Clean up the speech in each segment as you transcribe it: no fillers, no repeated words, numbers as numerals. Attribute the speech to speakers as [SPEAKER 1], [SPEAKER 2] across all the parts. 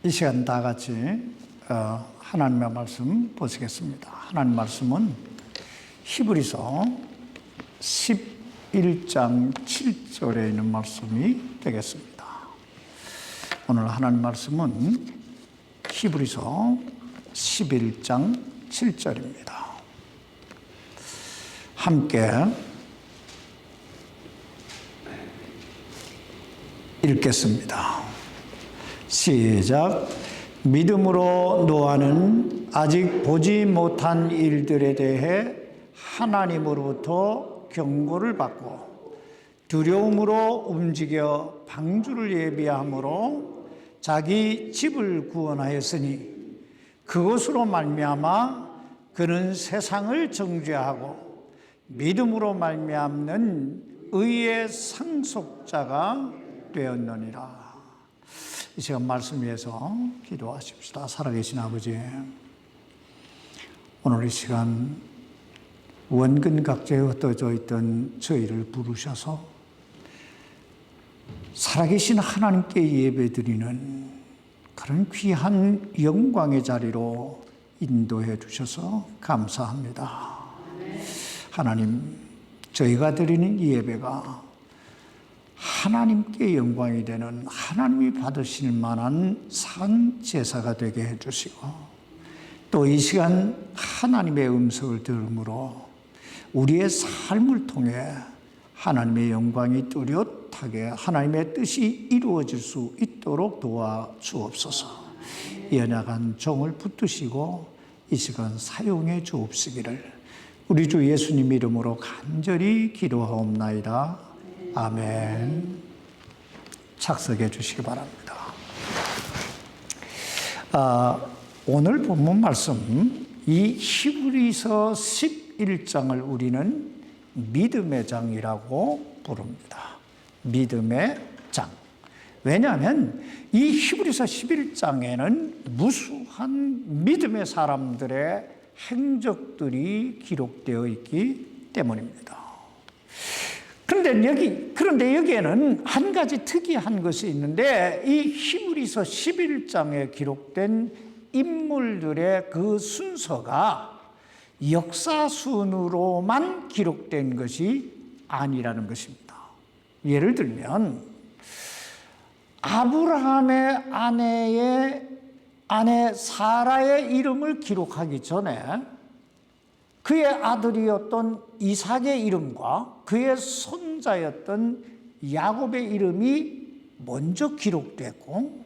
[SPEAKER 1] 이 시간 다 같이 하나님의 말씀 보시겠습니다. 하나님 말씀은 히브리서 11장 7절에 있는 말씀이 되겠습니다. 오늘 하나님 말씀은 히브리서 11장 7절입니다. 함께 읽겠습니다. 시작. 믿음으로 노아는 아직 보지 못한 일들에 대해 하나님으로부터 경고를 받고 두려움으로 움직여 방주를 예비함으로 자기 집을 구원하였으니 그것으로 말미암아 그는 세상을 정죄하고 믿음으로 말미암는 의의 상속자가 되었느니라. 이 시간 말씀 위해서 기도하십시다. 살아계신 아버지, 오늘 이 시간 원근각지에 흩어져 있던 저희를 부르셔서 살아계신 하나님께 예배드리는 그런 귀한 영광의 자리로 인도해 주셔서 감사합니다. 하나님, 저희가 드리는 이 예배가 하나님께 영광이 되는, 하나님이 받으실 만한 산 제사가 되게 해주시고, 또 이 시간 하나님의 음성을 들음으로 우리의 삶을 통해 하나님의 영광이 뚜렷하게 하나님의 뜻이 이루어질 수 있도록 도와주옵소서. 연약한 종을 붙드시고 이 시간 사용해 주옵시기를 우리 주 예수님 이름으로 간절히 기도하옵나이다. 아멘. 착석해 주시기 바랍니다. 오늘 본문 말씀, 이 히브리서 11장을 우리는 믿음의 장이라고 부릅니다. 믿음의 장. 왜냐하면 이 히브리서 11장에는 무수한 믿음의 사람들의 행적들이 기록되어 있기 때문입니다. 그런데 여기에는 한 가지 특이한 것이 있는데, 이 히브리서 11장에 기록된 인물들의 그 순서가 역사순으로만 기록된 것이 아니라는 것입니다. 예를 들면 아브라함의 아내 사라의 이름을 기록하기 전에 그의 아들이었던 이삭의 이름과 그의 손자였던 야곱의 이름이 먼저 기록됐고,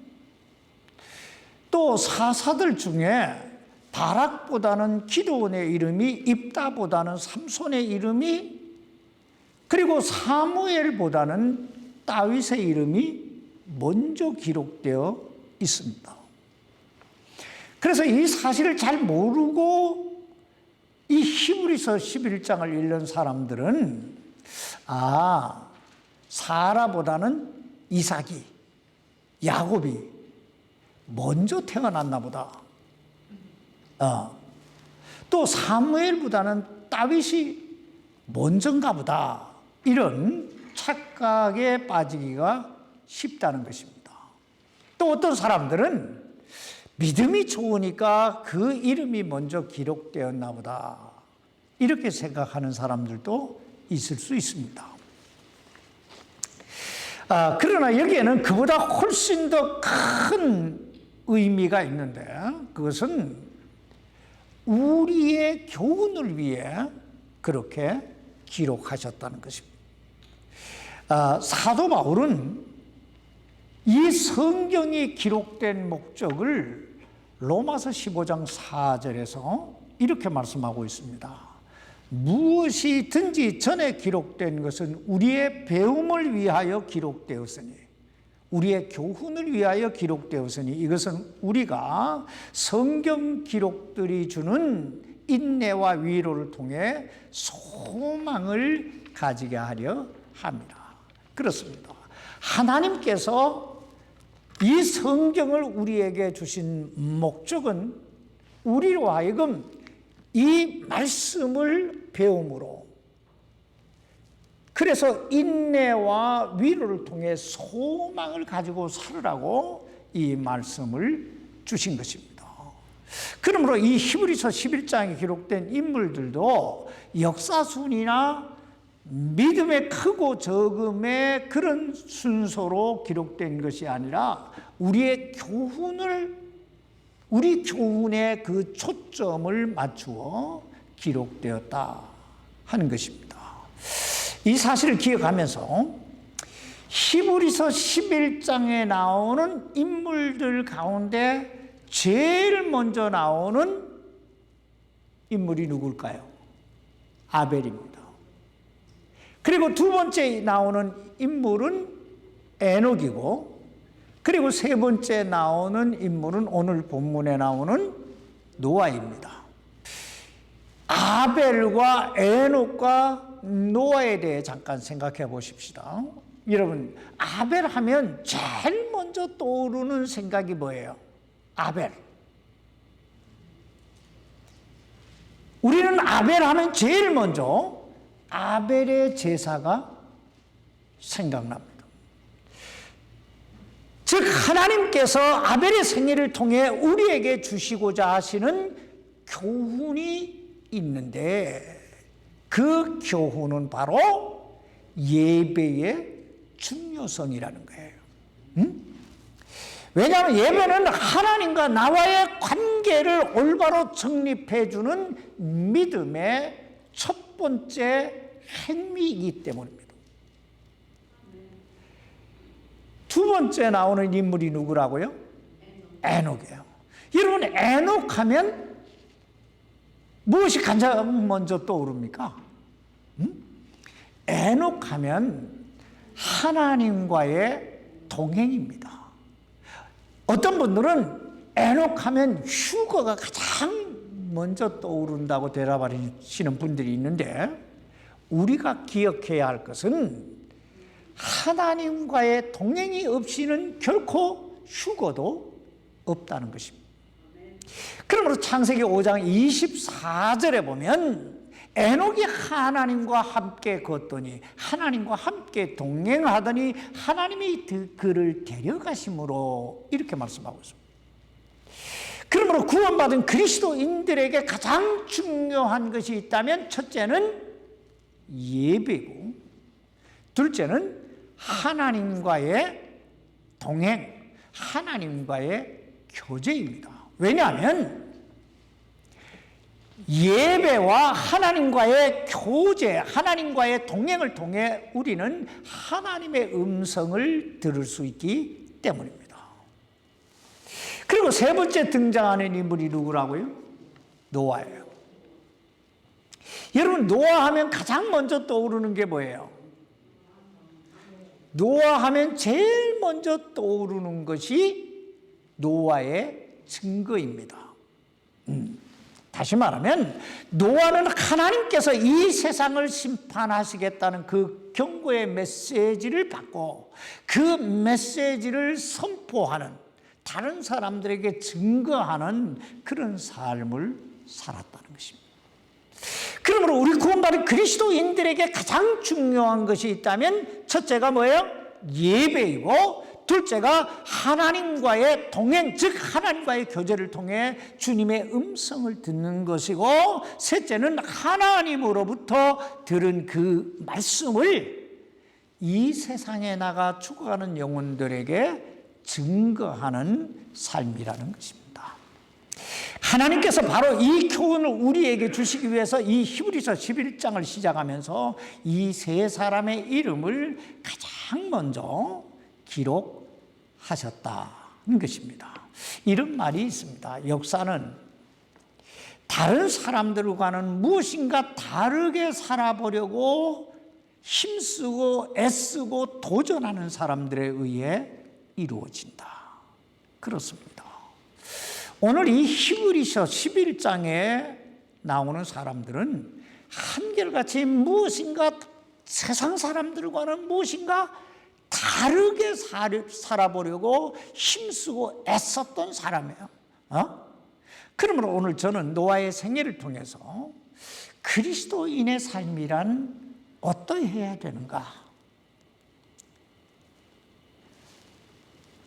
[SPEAKER 1] 또 사사들 중에 바락보다는 기드온의 이름이, 입다보다는 삼손의 이름이, 그리고 사무엘보다는 다윗의 이름이 먼저 기록되어 있습니다. 그래서 이 사실을 잘 모르고 이 히브리서 11장을 읽는 사람들은 사라보다는 이삭이, 야곱이 먼저 태어났나 보다. 또 사무엘보다는 다윗이 먼저인가 보다. 이런 착각에 빠지기가 쉽다는 것입니다. 또 어떤 사람들은 믿음이 좋으니까 그 이름이 먼저 기록되었나 보다, 이렇게 생각하는 사람들도 있을 수 있습니다. 그러나 여기에는 그보다 훨씬 더 큰 의미가 있는데, 그것은 우리의 교훈을 위해 그렇게 기록하셨다는 것입니다. 사도 바울은 이 성경이 기록된 목적을 로마서 15장 4절에서 이렇게 말씀하고 있습니다. 무엇이든지 전에 기록된 것은 우리의 배움을 위하여 기록되었으니, 우리의 교훈을 위하여 기록되었으니, 이것은 우리가 성경 기록들이 주는 인내와 위로를 통해 소망을 가지게 하려 합니다. 그렇습니다. 하나님께서 이 성경을 우리에게 주신 목적은 우리로 하여금 이 말씀을 배움으로, 그래서 인내와 위로를 통해 소망을 가지고 살으라고 이 말씀을 주신 것입니다. 그러므로 이 히브리서 11장에 기록된 인물들도 역사순이나 믿음의 크고 적음의 그런 순서로 기록된 것이 아니라 우리 교훈의 그 초점을 맞추어 기록되었다 하는 것입니다. 이 사실을 기억하면서 히브리서 11장에 나오는 인물들 가운데 제일 먼저 나오는 인물이 누굴까요? 아벨입니다. 그리고 두 번째 나오는 인물은 에녹이고, 그리고 세 번째 나오는 인물은 오늘 본문에 나오는 노아입니다. 아벨과 에녹과 노아에 대해 잠깐 생각해 보십시다. 여러분, 아벨 하면 제일 먼저 떠오르는 생각이 뭐예요? 아벨. 우리는 아벨 하면 제일 먼저 아벨의 제사가 생각납니다. 즉 하나님께서 아벨의 생애를 통해 우리에게 주시고자 하시는 교훈이 있는데, 그 교훈은 바로 예배의 중요성이라는 거예요. 왜냐하면 예배는 하나님과 나와의 관계를 올바로 정립해주는 믿음의 첫 번째 행위이기 때문입니다. 두 번째 나오는 인물이 누구라고요? 에녹이에요. 여러분, 에녹하면 무엇이 가장 먼저 떠오릅니까? 에녹하면 하나님과의 동행입니다. 어떤 분들은 에녹하면 휴거가 가장 먼저 떠오른다고 대답하시는 분들이 있는데, 우리가 기억해야 할 것은 하나님과의 동행이 없이는 결코 휴거도 없다는 것입니다. 그러므로 창세기 5장 24절에 보면 에녹이 하나님과 함께 걷더니, 하나님과 함께 동행하더니 하나님이 그를 데려가심으로, 이렇게 말씀하고 있습니다. 그러므로 구원받은 그리스도인들에게 가장 중요한 것이 있다면, 첫째는 예배고, 둘째는 하나님과의 동행, 하나님과의 교제입니다. 왜냐하면 예배와 하나님과의 교제, 하나님과의 동행을 통해 우리는 하나님의 음성을 들을 수 있기 때문입니다. 그리고 세 번째 등장하는 인물이 누구라고요? 노아예요. 여러분, 노아하면 가장 먼저 떠오르는 게 뭐예요? 노아하면 제일 먼저 떠오르는 것이 노아의 증거입니다. 다시 말하면 노아는 하나님께서 이 세상을 심판하시겠다는 그 경고의 메시지를 받고 그 메시지를 선포하는, 다른 사람들에게 증거하는 그런 삶을 살았다는 것입니다. 그러므로 우리 구원받은 그리스도인들에게 가장 중요한 것이 있다면, 첫째가 뭐예요? 예배이고, 둘째가 하나님과의 동행, 즉 하나님과의 교제를 통해 주님의 음성을 듣는 것이고, 셋째는 하나님으로부터 들은 그 말씀을 이 세상에 나가 죽어가는 영혼들에게 증거하는 삶이라는 것입니다. 하나님께서 바로 이 교훈을 우리에게 주시기 위해서 이 히브리서 11장을 시작하면서 이 세 사람의 이름을 가장 먼저 기록하셨다는 것입니다. 이런 말이 있습니다. 역사는 다른 사람들과는 무엇인가 다르게 살아보려고 힘쓰고 애쓰고 도전하는 사람들에 의해 이루어진다. 그렇습니다. 오늘 이 히브리서 11장에 나오는 사람들은 한결같이 무엇인가 세상 사람들과는 무엇인가 다르게 살아보려고 힘쓰고 애썼던 사람이에요. 그러므로 오늘 저는 노아의 생애를 통해서 그리스도인의 삶이란 어떠해야 되는가?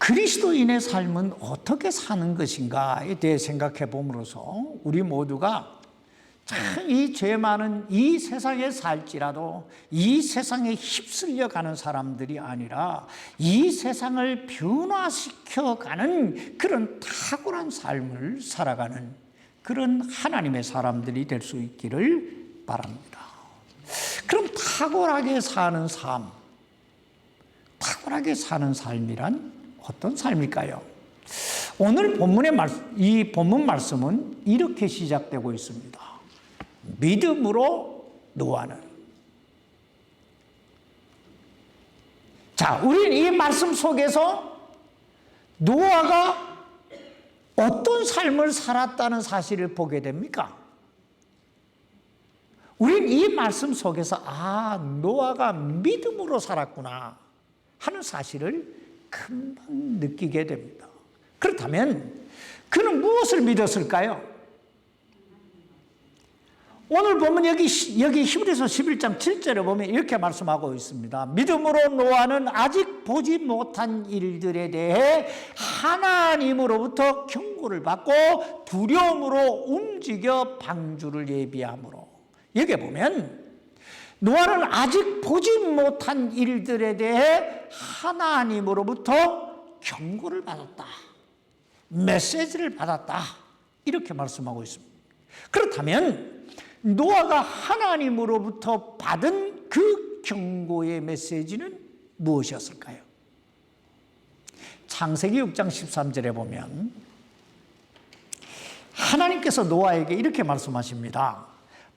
[SPEAKER 1] 그리스도인의 삶은 어떻게 사는 것인가에 대해 생각해 봄으로써 우리 모두가 참 이 죄 많은 이 세상에 살지라도 이 세상에 휩쓸려 가는 사람들이 아니라 이 세상을 변화시켜가는 그런 탁월한 삶을 살아가는 그런 하나님의 사람들이 될 수 있기를 바랍니다. 그럼 탁월하게 사는 삶, 탁월하게 사는 삶이란 어떤 삶일까요? 오늘 이 본문 말씀은 이렇게 시작되고 있습니다. 믿음으로 노아는. 자, 우리는 이 말씀 속에서 노아가 어떤 삶을 살았다는 사실을 보게 됩니까? 우리는 이 말씀 속에서 노아가 믿음으로 살았구나 하는 사실을 금방 느끼게 됩니다. 그렇다면 그는 무엇을 믿었을까요? 오늘 보면 여기 히브리서 11장 7절에 보면 이렇게 말씀하고 있습니다. 믿음으로 노아는 아직 보지 못한 일들에 대해 하나님으로부터 경고를 받고 두려움으로 움직여 방주를 예비함으로. 여기 보면 노아는 아직 보지 못한 일들에 대해 하나님으로부터 경고를 받았다. 메시지를 받았다. 이렇게 말씀하고 있습니다. 그렇다면 노아가 하나님으로부터 받은 그 경고의 메시지는 무엇이었을까요? 창세기 6장 13절에 보면 하나님께서 노아에게 이렇게 말씀하십니다.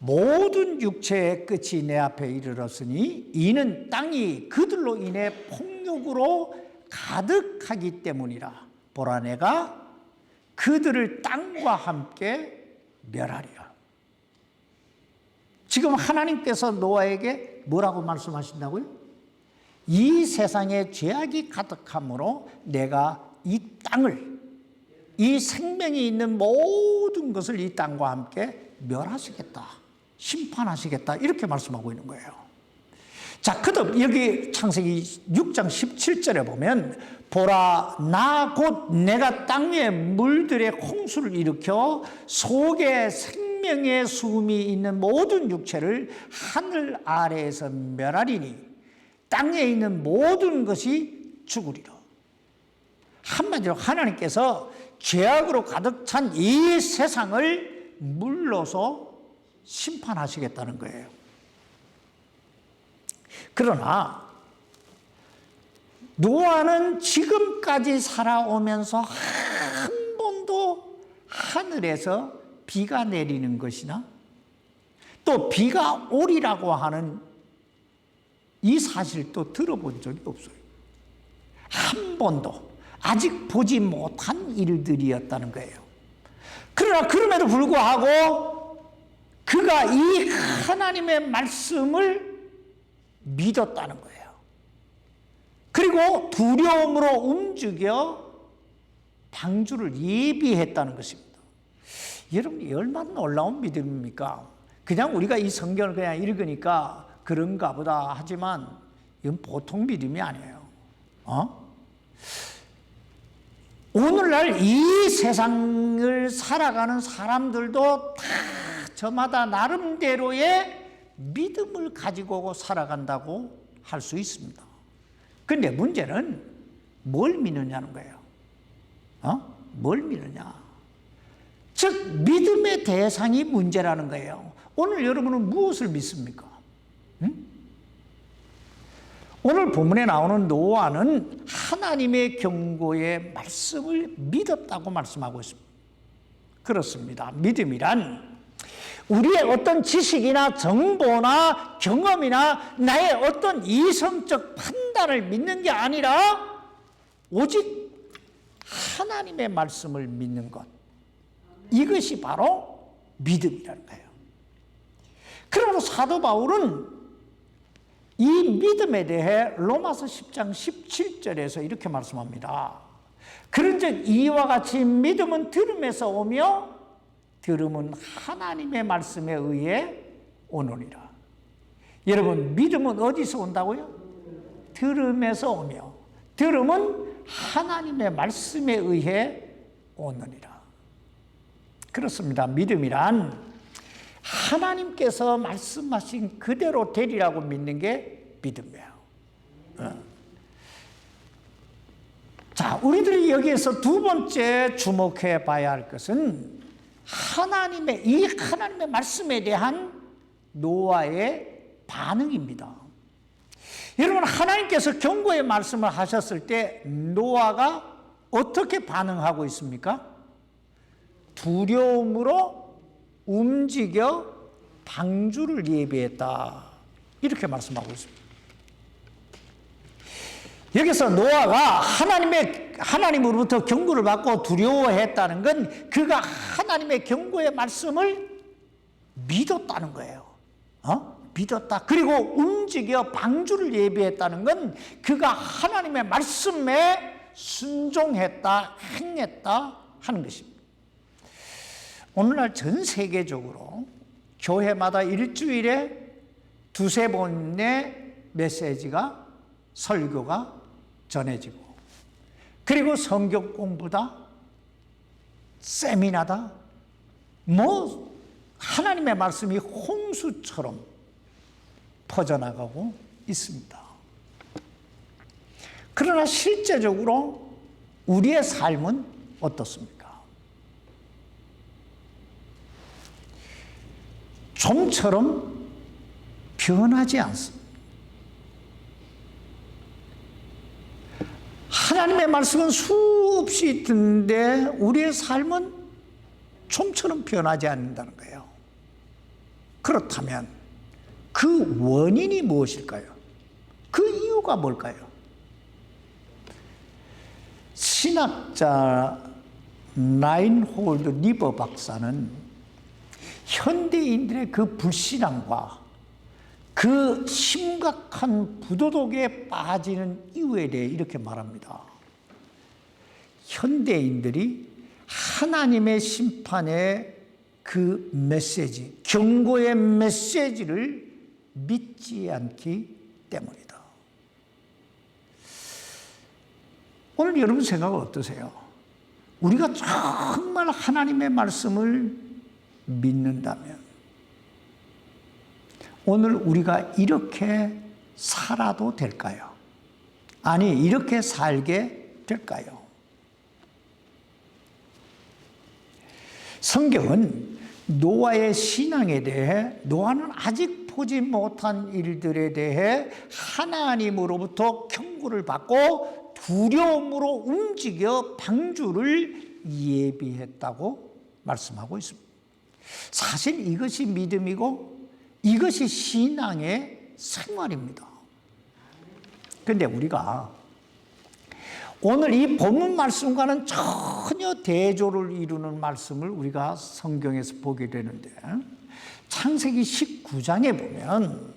[SPEAKER 1] 모든 육체의 끝이 내 앞에 이르렀으니 이는 땅이 그들로 인해 폭력으로 가득하기 때문이라. 보라, 내가 그들을 땅과 함께 멸하리라. 지금 하나님께서 노아에게 뭐라고 말씀하신다고요? 이 세상에 죄악이 가득함으로 내가 이 땅을, 이 생명이 있는 모든 것을 이 땅과 함께 멸하시겠다, 심판하시겠다, 이렇게 말씀하고 있는 거예요. 자, 그다음 여기 창세기 6장 17절에 보면 보라, 나 곧 내가 땅 위에 물들의 홍수를 일으켜 속에 생명의 숨이 있는 모든 육체를 하늘 아래에서 멸하리니 땅에 있는 모든 것이 죽으리라. 한마디로 하나님께서 죄악으로 가득 찬 이 세상을 물로서 심판하시겠다는 거예요. 그러나 노아는 지금까지 살아오면서 한 번도 하늘에서 비가 내리는 것이나 또 비가 오리라고 하는 이 사실도 들어본 적이 없어요. 한 번도. 아직 보지 못한 일들이었다는 거예요. 그러나 그럼에도 불구하고 그가 이 하나님의 말씀을 믿었다는 거예요. 그리고 두려움으로 움직여 방주를 예비했다는 것입니다. 여러분, 얼마나 놀라운 믿음입니까? 그냥 우리가 이 성경을 그냥 읽으니까 그런가 보다 하지만 이건 보통 믿음이 아니에요. 오늘날 이 세상을 살아가는 사람들도 다 저마다 나름대로의 믿음을 가지고 살아간다고 할 수 있습니다. 그런데 문제는 뭘 믿느냐는 거예요. 뭘 믿느냐. 즉 믿음의 대상이 문제라는 거예요. 오늘 여러분은 무엇을 믿습니까? 오늘 본문에 나오는 노아는 하나님의 경고의 말씀을 믿었다고 말씀하고 있습니다. 그렇습니다. 믿음이란 우리의 어떤 지식이나 정보나 경험이나 나의 어떤 이성적 판단을 믿는 게 아니라 오직 하나님의 말씀을 믿는 것. 이것이 바로 믿음이라는 거예요. 그러므로 사도 바울은 이 믿음에 대해 로마서 10장 17절에서 이렇게 말씀합니다. 그런즉 이와 같이 믿음은 들음에서 오며 들음은 하나님의 말씀에 의해 오느니라. 여러분, 믿음은 어디서 온다고요? 들음에서 오며. 들음은 하나님의 말씀에 의해 오느니라. 그렇습니다. 믿음이란 하나님께서 말씀하신 그대로 되리라고 믿는 게 믿음이에요. 자, 우리들이 여기에서 두 번째 주목해 봐야 할 것은 이 하나님의 말씀에 대한 노아의 반응입니다. 여러분, 하나님께서 경고의 말씀을 하셨을 때 노아가 어떻게 반응하고 있습니까? 두려움으로 움직여 방주를 예비했다. 이렇게 말씀하고 있습니다. 여기서 노아가 하나님으로부터 경고를 받고 두려워했다는 건 그가 하나님의 경고의 말씀을 믿었다는 거예요. 믿었다. 그리고 움직여 방주를 예비했다는 건 그가 하나님의 말씀에 순종했다, 행했다 하는 것입니다. 오늘날 전 세계적으로 교회마다 일주일에 두세 번의 메시지가, 설교가 전해지고, 그리고 성경 공부다, 세미나다, 하나님의 말씀이 홍수처럼 퍼져나가고 있습니다. 그러나 실제적으로 우리의 삶은 어떻습니까? 좀처럼 변하지 않습니다. 하나님의 말씀은 수없이 듣는데 우리의 삶은 좀처럼 변하지 않는다는 거예요. 그렇다면 그 원인이 무엇일까요? 그 이유가 뭘까요? 신학자 라인홀드 리버 박사는 현대인들의 그 불신앙과 그 심각한 부도덕에 빠지는 이유에 대해 이렇게 말합니다. 현대인들이 하나님의 심판의 그 메시지, 경고의 메시지를 믿지 않기 때문이다. 오늘 여러분 생각은 어떠세요? 우리가 정말 하나님의 말씀을 믿는다면 오늘 우리가 이렇게 살아도 될까요? 아니, 이렇게 살게 될까요? 성경은 노아의 신앙에 대해, 노아는 아직 보지 못한 일들에 대해 하나님으로부터 경고를 받고 두려움으로 움직여 방주를 예비했다고 말씀하고 있습니다. 사실 이것이 믿음이고 이것이 신앙의 생활입니다. 그런데 우리가 오늘 이 본문 말씀과는 전혀 대조를 이루는 말씀을 우리가 성경에서 보게 되는데, 창세기 19장에 보면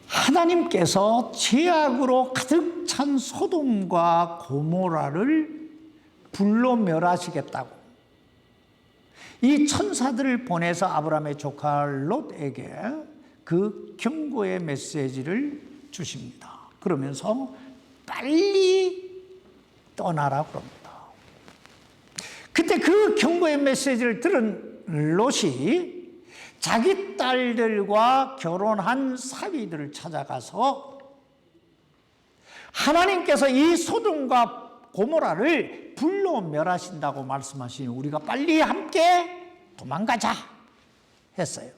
[SPEAKER 1] 하나님께서 죄악으로 가득 찬 소돔과 고모라를 불로 멸하시겠다고 이 천사들을 보내서 아브라함의 조카 롯에게 그 경고의 메시지를 주십니다. 그러면서 빨리 떠나라 그럽니다. 그때 그 경고의 메시지를 들은 롯이 자기 딸들과 결혼한 사위들을 찾아가서 하나님께서 이 소돔과 고모라를 불로 멸하신다고 말씀하시니 우리가 빨리 함께 도망가자 했어요.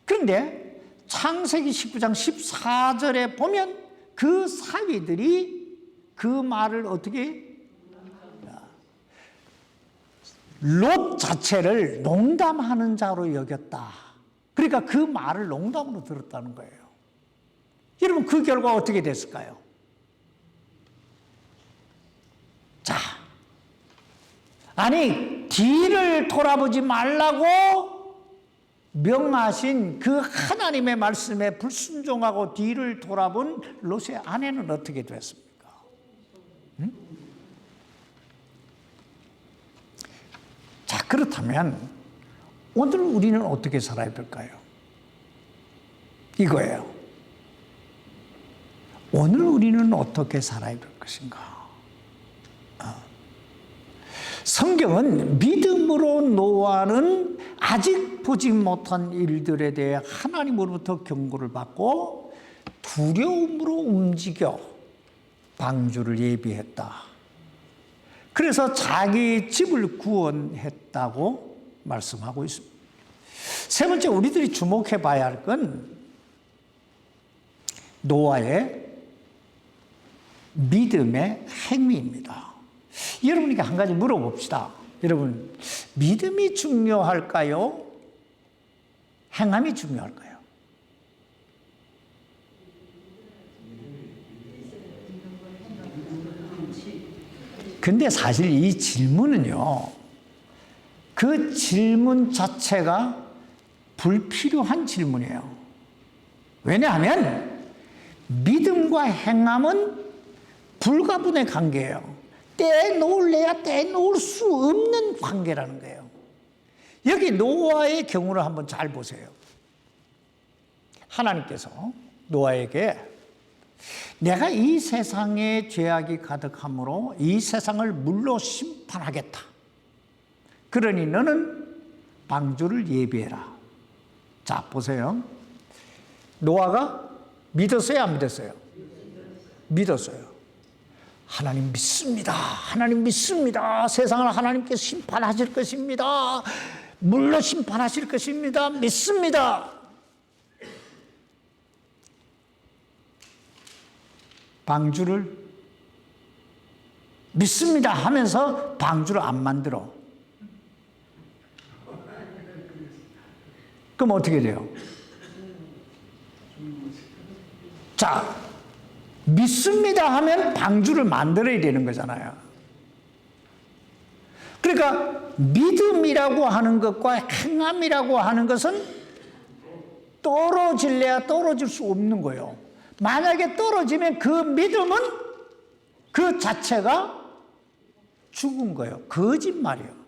[SPEAKER 1] 그런데 창세기 19장 14절에 보면 그 사위들이 그 말을 어떻게, 롯 자체를 농담하는 자로 여겼다. 그러니까 그 말을 농담으로 들었다는 거예요. 여러분, 그 결과 어떻게 됐을까요? 자, 아니, 뒤를 돌아보지 말라고 명하신 그 하나님의 말씀에 불순종하고 뒤를 돌아본 롯의 아내는 어떻게 됐습니까? 자, 그렇다면 오늘 우리는 어떻게 살아야 될까요? 이거예요. 오늘 우리는 어떻게 살아야 될 것인가? 성경은 믿음으로 노아는 아직 보지 못한 일들에 대해 하나님으로부터 경고를 받고 두려움으로 움직여 방주를 예비했다. 그래서 자기 집을 구원했다고 말씀하고 있습니다. 세 번째, 우리들이 주목해 봐야 할 건 노아의 믿음의 행위입니다. 여러분에게 한 가지 물어봅시다. 여러분, 믿음이 중요할까요? 행함이 중요할까요? 근데 사실 이 질문은요, 그 질문 자체가 불필요한 질문이에요. 왜냐하면 믿음과 행함은 불가분의 관계예요. 떼놓을래야 떼놓을 수 없는 관계라는 거예요. 여기 노아의 경우를 한번 잘 보세요. 하나님께서 노아에게 내가 이 세상에 죄악이 가득하므로 이 세상을 물로 심판하겠다. 그러니 너는 방주를 예비해라. 자, 보세요. 노아가 믿었어요, 안 믿었어요? 믿었어요. 하나님 믿습니다. 하나님 믿습니다. 세상을 하나님께서 심판하실 것입니다. 물로 심판하실 것입니다. 믿습니다. 방주를 믿습니다 하면서 방주를 안 만들어. 그럼 어떻게 돼요? 자, 믿습니다 하면 방주를 만들어야 되는 거잖아요. 그러니까 믿음이라고 하는 것과 행함이라고 하는 것은 떨어질래야 떨어질 수 없는 거예요. 만약에 떨어지면 그 믿음은 그 자체가 죽은 거예요. 거짓말이에요.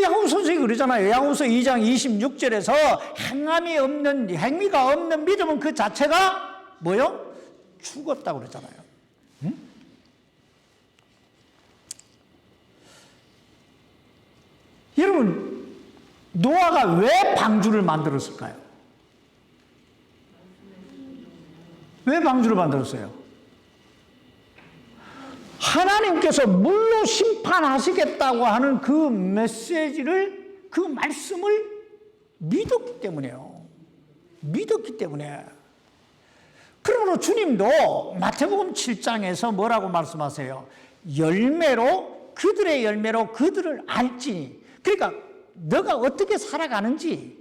[SPEAKER 1] 야고보서 선생님이 그러잖아요. 야고보서 2장 26절에서 행함이 없는, 행위가 없는 믿음은 그 자체가 뭐요? 죽었다고 그러잖아요. 응? 여러분, 노아가 왜 방주를 만들었을까요? 왜 방주를 만들었어요? 하나님께서 물로 심판하시겠다고 하는 그 메시지를, 그 말씀을 믿었기 때문에요. 믿었기 때문에. 그러므로 주님도 마태복음 7장에서 뭐라고 말씀하세요? 열매로, 그들의 열매로 그들을 알지니. 그러니까 너가 어떻게 살아가는지,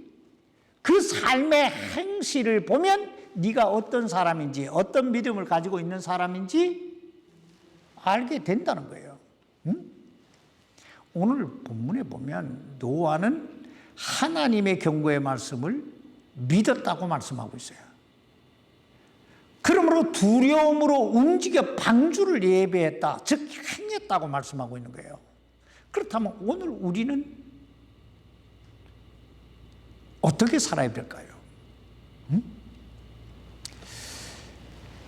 [SPEAKER 1] 그 삶의 행실을 보면 네가 어떤 사람인지, 어떤 믿음을 가지고 있는 사람인지 알게 된다는 거예요. 응? 오늘 본문에 보면 노아는 하나님의 경고의 말씀을 믿었다고 말씀하고 있어요. 그러므로 두려움으로 움직여 방주를 예배했다, 즉 행했다고 말씀하고 있는 거예요. 그렇다면 오늘 우리는 어떻게 살아야 될까요? 응?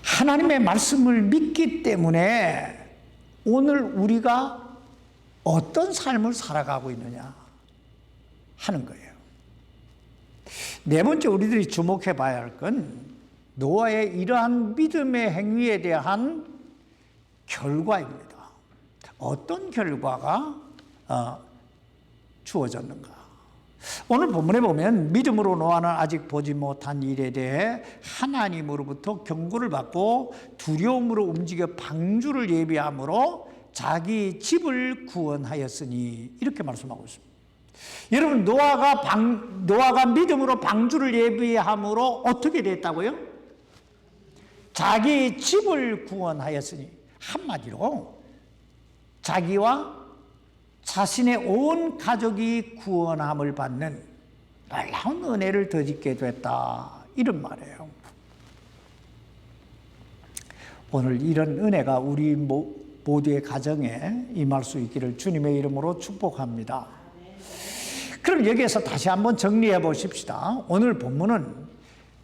[SPEAKER 1] 하나님의 말씀을 믿기 때문에 오늘 우리가 어떤 삶을 살아가고 있느냐 하는 거예요. 네 번째, 우리들이 주목해 봐야 할 건 노아의 이러한 믿음의 행위에 대한 결과입니다. 어떤 결과가 주어졌는가? 오늘 본문에 보면 믿음으로 노아는 아직 보지 못한 일에 대해 하나님으로부터 경고를 받고 두려움으로 움직여 방주를 예비함으로 자기 집을 구원하였으니, 이렇게 말씀하고 있습니다. 여러분, 노아가 믿음으로 방주를 예비함으로 어떻게 됐다고요? 자기 집을 구원하였으니, 한마디로 자기와 자신의 온 가족이 구원함을 받는 놀라운 은혜를 덧입게 됐다, 이런 말이에요. 오늘 이런 은혜가 우리 모두의 가정에 임할 수 있기를 주님의 이름으로 축복합니다. 그럼 여기에서 다시 한번 정리해 보십시다. 오늘 본문은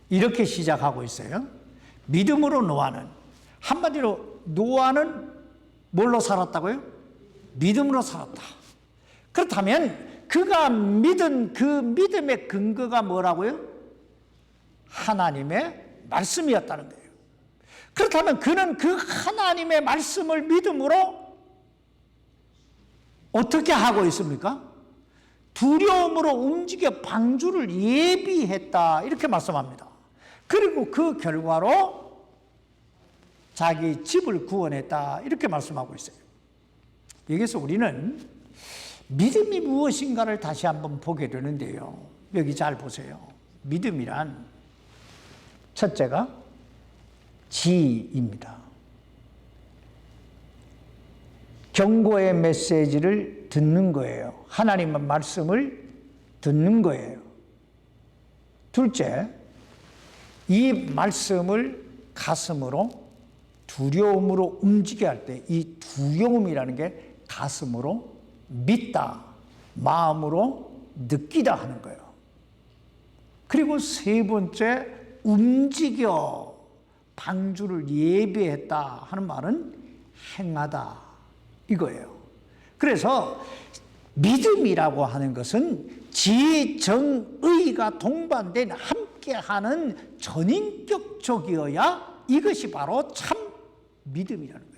[SPEAKER 1] 이렇게 시작하고 있어요. 믿음으로 노아는, 한마디로 노아는 뭘로 살았다고요? 믿음으로 살았다. 그렇다면 그가 믿은 그 믿음의 근거가 뭐라고요? 하나님의 말씀이었다는 거예요. 그렇다면 그는 그 하나님의 말씀을 믿음으로 어떻게 하고 있습니까? 두려움으로 움직여 방주를 예비했다, 이렇게 말씀합니다. 그리고 그 결과로 자기 집을 구원했다, 이렇게 말씀하고 있어요. 여기서 우리는 믿음이 무엇인가를 다시 한번 보게 되는데요. 여기 잘 보세요. 믿음이란 첫째가 지입니다. 경고의 메시지를 듣는 거예요. 하나님의 말씀을 듣는 거예요. 둘째, 이 말씀을 가슴으로 두려움으로 움직여야 할 때 이 두려움이라는 게 가슴으로 믿다, 마음으로 느끼다 하는 거예요. 그리고 세 번째, 움직여 방주를 예비했다 하는 말은 행하다, 이거예요. 그래서 믿음이라고 하는 것은 지, 정, 의가 동반된 함께하는 전인격적이어야 이것이 바로 참 믿음이라는 거예요.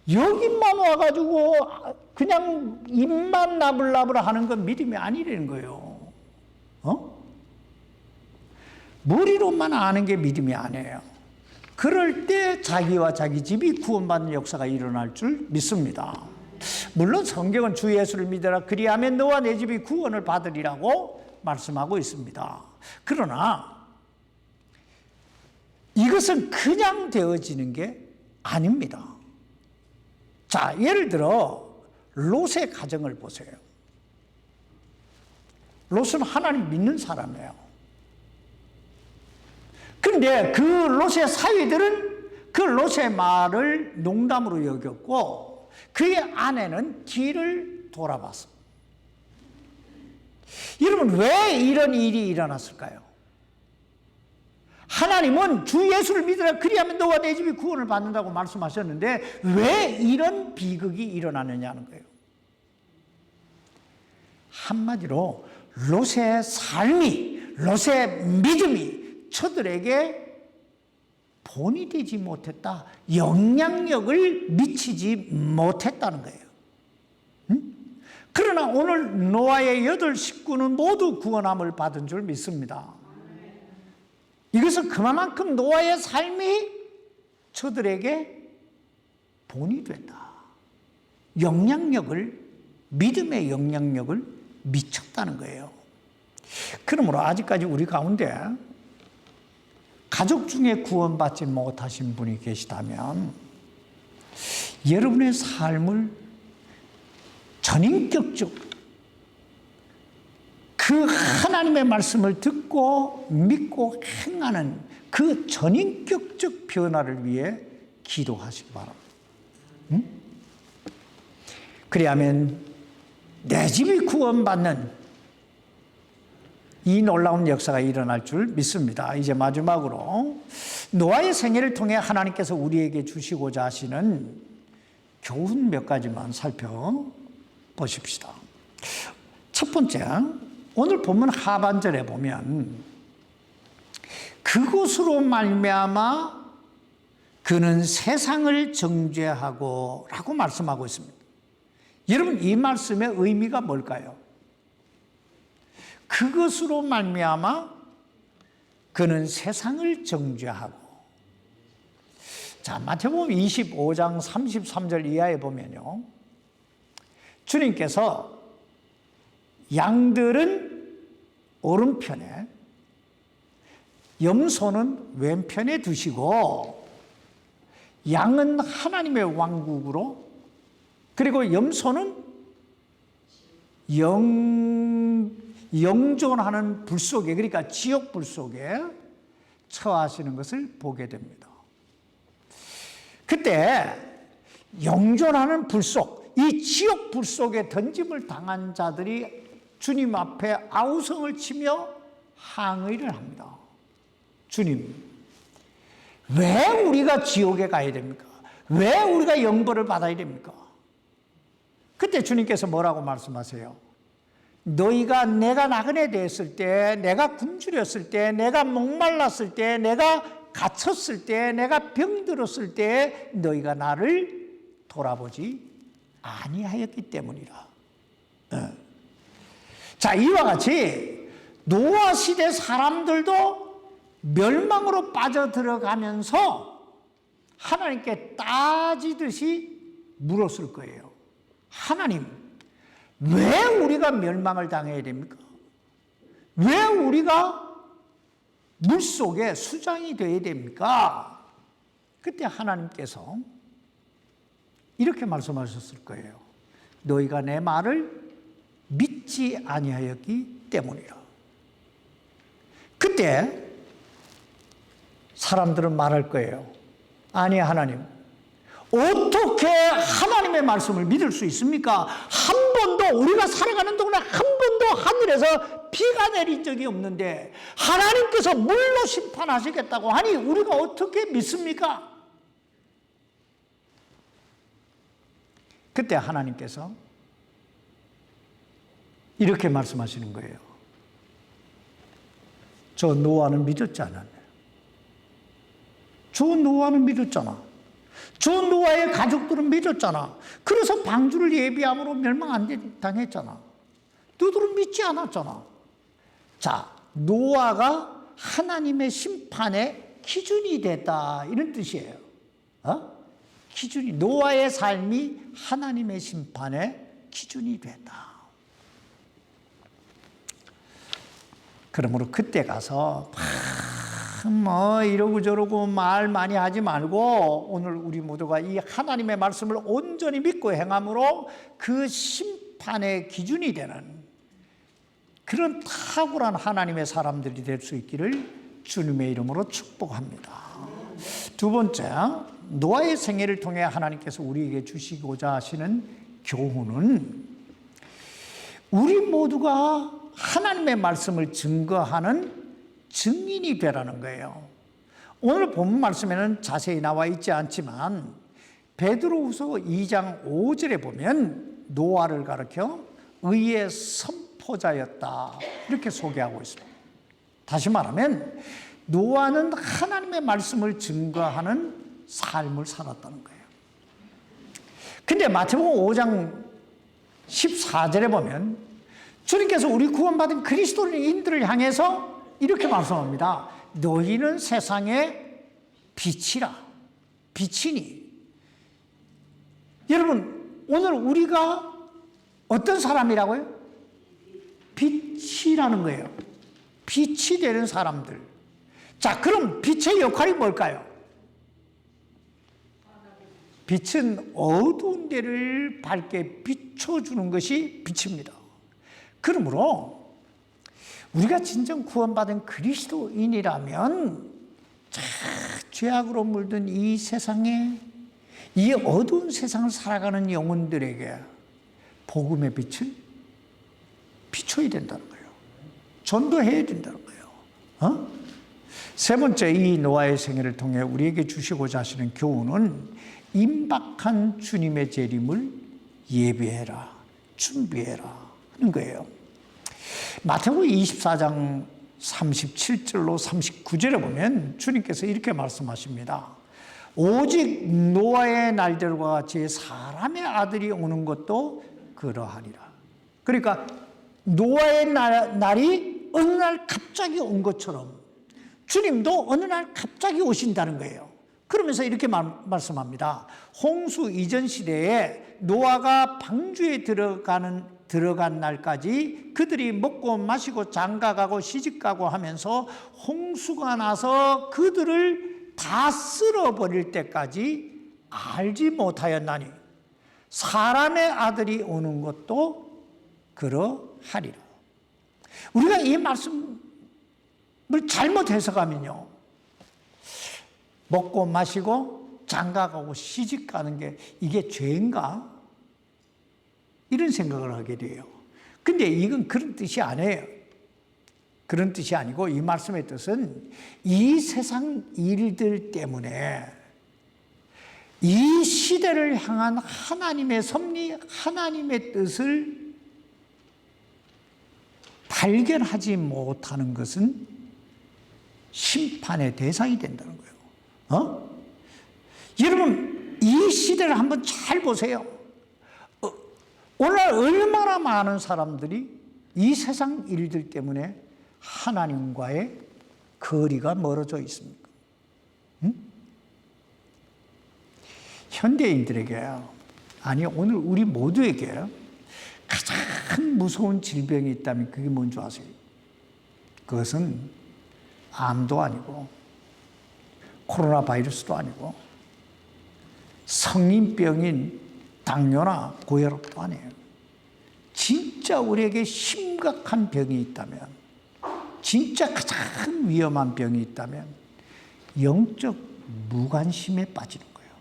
[SPEAKER 1] 여기만 와가지고 그냥 입만 나불나불 하는 건 믿음이 아니라는 거예요. 머리로만 아는 게 믿음이 아니에요. 그럴 때 자기와 자기 집이 구원받는 역사가 일어날 줄 믿습니다. 물론 성경은 주 예수를 믿으라 그리하면 너와 내 집이 구원을 받으리라고 말씀하고 있습니다. 그러나 이것은 그냥 되어지는 게 아닙니다. 자, 예를 들어 롯의 가정을 보세요. 롯은 하나님 믿는 사람이에요. 그런데 그 롯의 사위들은 그 롯의 말을 농담으로 여겼고 그의 아내는 뒤를 돌아봤어. 여러분, 왜 이런 일이 일어났을까요? 하나님은 주 예수를 믿으라 그리하면 너와 내 집이 구원을 받는다고 말씀하셨는데 왜 이런 비극이 일어나느냐는 거예요. 한마디로 롯의 삶이, 롯의 믿음이 저들에게 본이 되지 못했다, 영향력을 미치지 못했다는 거예요. 그러나 오늘 노아의 8 식구는 모두 구원함을 받은 줄 믿습니다. 이것은 그만큼 노아의 삶이 저들에게 본이 됐다, 영향력을, 믿음의 영향력을 미쳤다는 거예요. 그러므로 아직까지 우리 가운데 가족 중에 구원받지 못하신 분이 계시다면 여러분의 삶을 전인격적 그 하나님의 말씀을 듣고 믿고 행하는 그 전인격적 변화를 위해 기도하시기 바랍니다. 그리하면 내 집이 구원받는 이 놀라운 역사가 일어날 줄 믿습니다. 이제 마지막으로 노아의 생애를 통해 하나님께서 우리에게 주시고자 하시는 교훈 몇 가지만 살펴보십시다. 첫 번째, 오늘 본문 하반절에 보면 그것으로 말미암아 그는 세상을 정죄하고 라고 말씀하고 있습니다. 여러분, 이 말씀의 의미가 뭘까요? 그것으로 말미암아 그는 세상을 정죄하고. 자, 마태복음 25장 33절 이하에 보면요, 주님께서 양들은 오른편에 염소는 왼편에 두시고 양은 하나님의 왕국으로, 그리고 염소는 영존하는 불 속에, 그러니까 지옥 불 속에 처하시는 것을 보게 됩니다. 그때 영존하는 불 속, 이 지옥 불 속에 던짐을 당한 자들이 주님 앞에 아우성을 치며 항의를 합니다. 주님, 왜 우리가 지옥에 가야 됩니까? 왜 우리가 영벌을 받아야 됩니까? 그때 주님께서 뭐라고 말씀하세요? 너희가 내가 나그네 되었을 때, 내가 굶주렸을 때, 내가 목말랐을 때, 내가 갇혔을 때, 내가 병들었을 때 너희가 나를 돌아보지 아니하였기 때문이라. 자, 이와 같이 노아 시대 사람들도 멸망으로 빠져들어가면서 하나님께 따지듯이 물었을 거예요. 하나님, 왜 우리가 멸망을 당해야 됩니까? 왜 우리가 물속에 수장이 되어야 됩니까? 그때 하나님께서 이렇게 말씀하셨을 거예요. 너희가 내 말을 믿지 아니하였기 때문이라. 그때 사람들은 말할 거예요. 아니, 하나님, 어떻게 하나님의 말씀을 믿을 수 있습니까? 한 번도 우리가 살아가는 동안에 한 번도 하늘에서 비가 내린 적이 없는데 하나님께서 물로 심판하시겠다고 하니 우리가 어떻게 믿습니까? 그때 하나님께서 이렇게 말씀하시는 거예요. 저 노아는 믿었지 않았냐? 저 노아는 믿었잖아. 저 노아의 가족들은 믿었잖아. 그래서 방주를 예비함으로 멸망 안 당했잖아. 너들은 믿지 않았잖아. 자, 노아가 하나님의 심판의 기준이 됐다, 이런 뜻이에요. 기준이, 노아의 삶이 하나님의 심판의 기준이 됐다. 그러므로 그때 가서 뭐 이러고 저러고 말 많이 하지 말고 오늘 우리 모두가 이 하나님의 말씀을 온전히 믿고 행함으로 그 심판의 기준이 되는 그런 탁월한 하나님의 사람들이 될 수 있기를 주님의 이름으로 축복합니다. 두 번째, 노아의 생애를 통해 하나님께서 우리에게 주시고자 하시는 교훈은 우리 모두가 하나님의 말씀을 증거하는 증인이 되라는 거예요. 오늘 본 말씀에는 자세히 나와 있지 않지만 베드로후서 2장 5절에 보면 노아를 가리켜 의의 선포자였다, 이렇게 소개하고 있습니다. 다시 말하면 노아는 하나님의 말씀을 증거하는 삶을 살았다는 거예요. 근데 마태복음 5장 14절에 보면 주님께서 우리 구원받은 그리스도인들을 향해서 이렇게 말씀합니다. 너희는 세상의 빛이라. 빛이니. 여러분, 오늘 우리가 어떤 사람이라고요? 빛이라는 거예요. 빛이 되는 사람들. 자, 그럼 빛의 역할이 뭘까요? 빛은 어두운 데를 밝게 비춰주는 것이 빛입니다. 그러므로 우리가 진정 구원받은 그리스도인이라면 죄악으로 물든 이 세상에, 이 어두운 세상을 살아가는 영혼들에게 복음의 빛을 비춰야 된다는 거예요. 전도해야 된다는 거예요. 세 번째, 이 노아의 생애를 통해 우리에게 주시고자 하시는 교훈은 임박한 주님의 재림을 예비해라, 준비해라 하는 거예요. 마태복음 24장 37절로 39절에 보면 주님께서 이렇게 말씀하십니다. 오직 노아의 날들과 같이 사람의 아들이 오는 것도 그러하리라. 그러니까 노아의 날이 어느 날 갑자기 온 것처럼 주님도 어느 날 갑자기 오신다는 거예요. 그러면서 이렇게 말씀합니다. 홍수 이전 시대에 노아가 방주에 들어간 날까지 그들이 먹고 마시고 장가가고 시집가고 하면서 홍수가 나서 그들을 다 쓸어버릴 때까지 알지 못하였나니 사람의 아들이 오는 것도 그러하리라. 우리가 이 말씀을 잘못 해석하면요, 먹고 마시고 장가가고 시집가는 게 이게 죄인가? 이런 생각을 하게 돼요. 근데 이건 그런 뜻이 아니에요. 그런 뜻이 아니고 이 말씀의 뜻은 이 세상 일들 때문에 이 시대를 향한 하나님의 섭리, 하나님의 뜻을 발견하지 못하는 것은 심판의 대상이 된다는 거예요. 여러분, 이 시대를 한번 잘 보세요. 오늘 얼마나 많은 사람들이 이 세상 일들 때문에 하나님과의 거리가 멀어져 있습니까? 현대인들에게, 아니 오늘 우리 모두에게 가장 무서운 질병이 있다면 그게 뭔지 아세요? 그것은 암도 아니고 코로나 바이러스도 아니고 성인병인 당뇨나 고혈압도 아니에요. 진짜 우리에게 심각한 병이 있다면, 진짜 가장 위험한 병이 있다면 영적 무관심에 빠지는 거예요.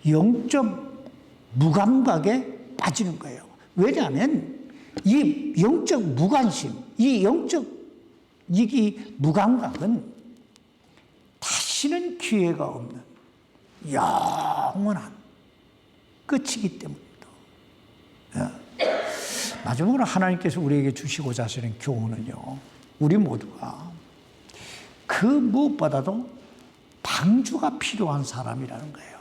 [SPEAKER 1] 영적 무감각에 빠지는 거예요. 왜냐하면 이 영적 무관심, 이 무감각은 다시는 기회가 없는 영원한 끝이기 때문입니다. 마지막으로 하나님께서 우리에게 주시고자 하시는 교훈은요, 우리 모두가 그 무엇보다도 방주가 필요한 사람이라는 거예요.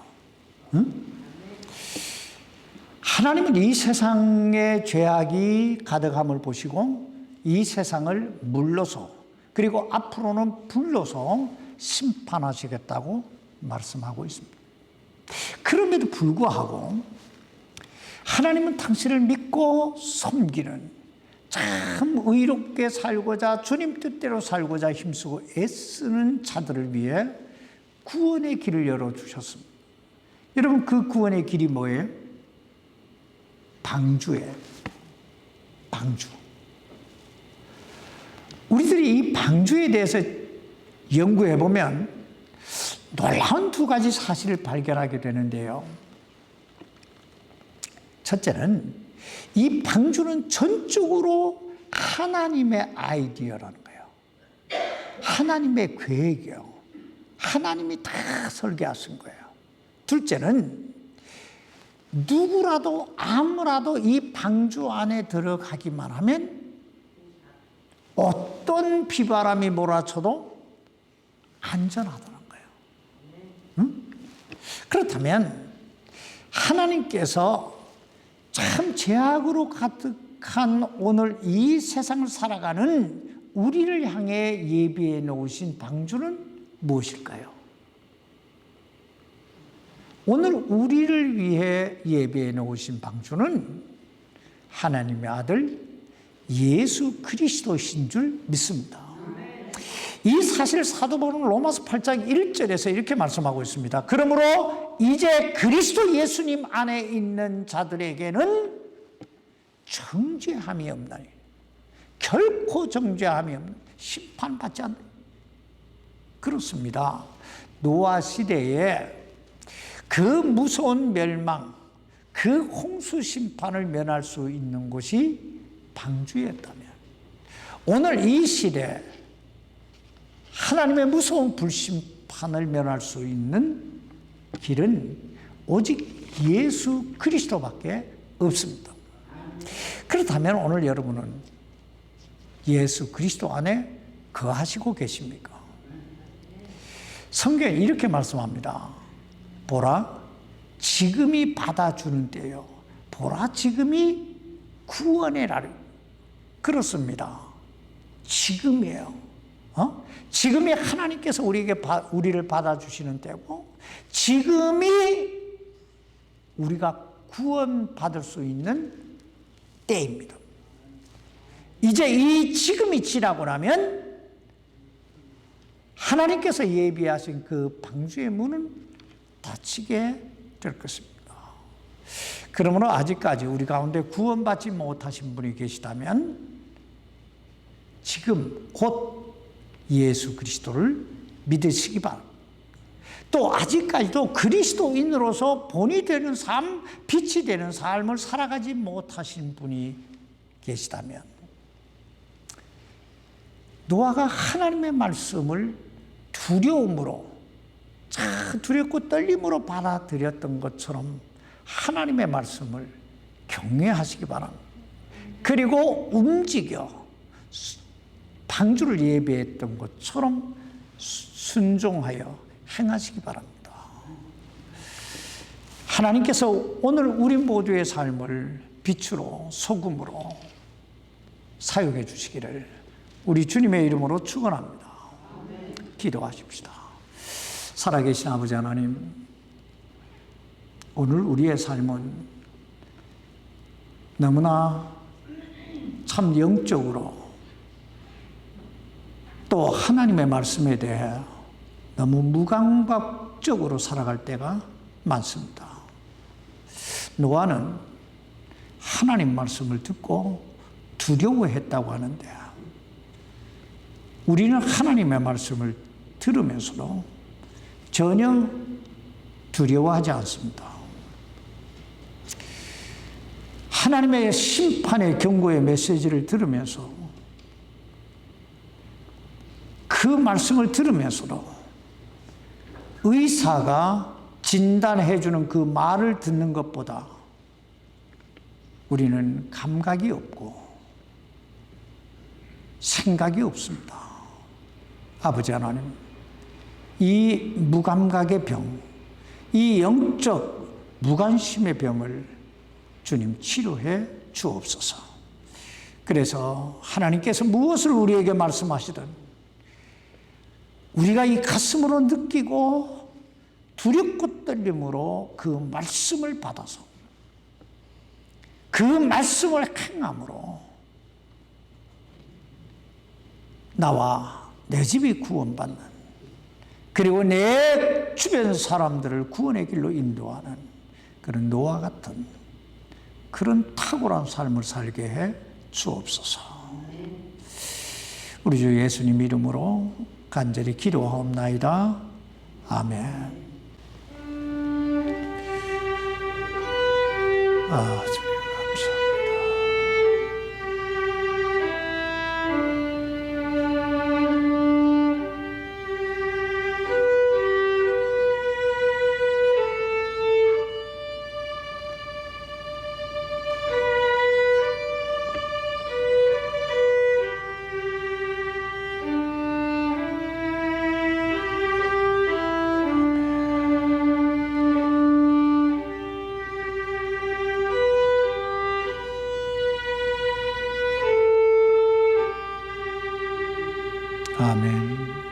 [SPEAKER 1] 하나님은 이 세상의 죄악이 가득함을 보시고 이 세상을 물러서, 그리고 앞으로는 불러서 심판하시겠다고 말씀하고 있습니다. 그럼에도 불구하고 하나님은 당신을 믿고 섬기는, 참 의롭게 살고자, 주님 뜻대로 살고자 힘쓰고 애쓰는 자들을 위해 구원의 길을 열어주셨습니다. 여러분, 그 구원의 길이 뭐예요? 방주예요. 방주. 우리들이 이 방주에 대해서 연구해 보면 놀라운 두 가지 사실을 발견하게 되는데요. 첫째는 이 방주는 전적으로 하나님의 아이디어라는 거예요. 하나님의 계획이요. 하나님이 다 설계하신 거예요. 둘째는 누구라도 아무라도 이 방주 안에 들어가기만 하면 어떤 비바람이 몰아쳐도 안전하다는 거예요. 그렇다면 하나님께서 참 죄악으로 가득한 오늘 이 세상을 살아가는 우리를 향해 예비해 놓으신 방주는 무엇일까요? 오늘 우리를 위해 예비해 놓으신 방주는 하나님의 아들 예수 그리스도신 줄 믿습니다. 이 사실 사도 바울은 로마서 8장 1절에서 이렇게 말씀하고 있습니다. 그러므로 이제 그리스도 예수님 안에 있는 자들에게는 정죄함이 없나니, 결코 정죄함이 없는, 심판받지 않는. 그렇습니다. 노아 시대에 그 무서운 멸망, 그 홍수 심판을 면할 수 있는 곳이 방주였다면, 오늘 이 시대 하나님의 무서운 불심판을 면할 수 있는 길은 오직 예수 그리스도밖에 없습니다. 그렇다면 오늘 여러분은 예수 그리스도 안에 거하시고 계십니까? 성경에 이렇게 말씀합니다. 보라, 지금이 받아주는 때요. 보라, 지금이 구원의 날이. 그렇습니다. 지금이에요. 지금이 하나님께서 우리를 받아주시는 때고, 지금이 우리가 구원받을 수 있는 때입니다. 이제 이 지금이 지나고 나면 하나님께서 예비하신 그 방주의 문은 닫히게 될 것입니다. 그러므로 아직까지 우리 가운데 구원받지 못하신 분이 계시다면 지금 곧 예수 그리스도를 믿으시기 바랍니다. 또 아직까지도 그리스도인으로서 본이 되는 삶, 빛이 되는 삶을 살아가지 못하신 분이 계시다면 노아가 하나님의 말씀을 두려움으로, 두렵고 떨림으로 받아들였던 것처럼 하나님의 말씀을 경외하시기 바랍니다. 그리고 움직여 방주를 예배했던 것처럼 순종하여 행하시기 바랍니다. 하나님께서 오늘 우리 모두의 삶을 빛으로 소금으로 사용해 주시기를 우리 주님의 이름으로 축원합니다. 기도하십시다. 살아계신 아버지 하나님, 오늘 우리의 삶은 너무나 참 영적으로 또 하나님의 말씀에 대해 너무 무감각적으로 살아갈 때가 많습니다. 노아는 하나님 말씀을 듣고 두려워했다고 하는데, 우리는 하나님의 말씀을 들으면서도 전혀 두려워하지 않습니다. 하나님의 심판의 경고의 메시지를 들으면서, 그 말씀을 들으면서도 의사가 진단해 주는 그 말을 듣는 것보다 우리는 감각이 없고 생각이 없습니다. 아버지 하나님, 이 무감각의 병, 이 영적 무관심의 병을 주님 치료해 주옵소서. 그래서 하나님께서 무엇을 우리에게 말씀하시든 우리가 이 가슴으로 느끼고 두렵고 떨림으로 그 말씀을 받아서 그 말씀을 행함으로 나와 내 집이 구원받는, 그리고 내 주변 사람들을 구원의 길로 인도하는 그런 노아 같은 그런 탁월한 삶을 살게 해 주옵소서. 우리 주 예수님 이름으로 간절히 기도하옵나이다. 아멘. 주님 감사합니다. 아멘.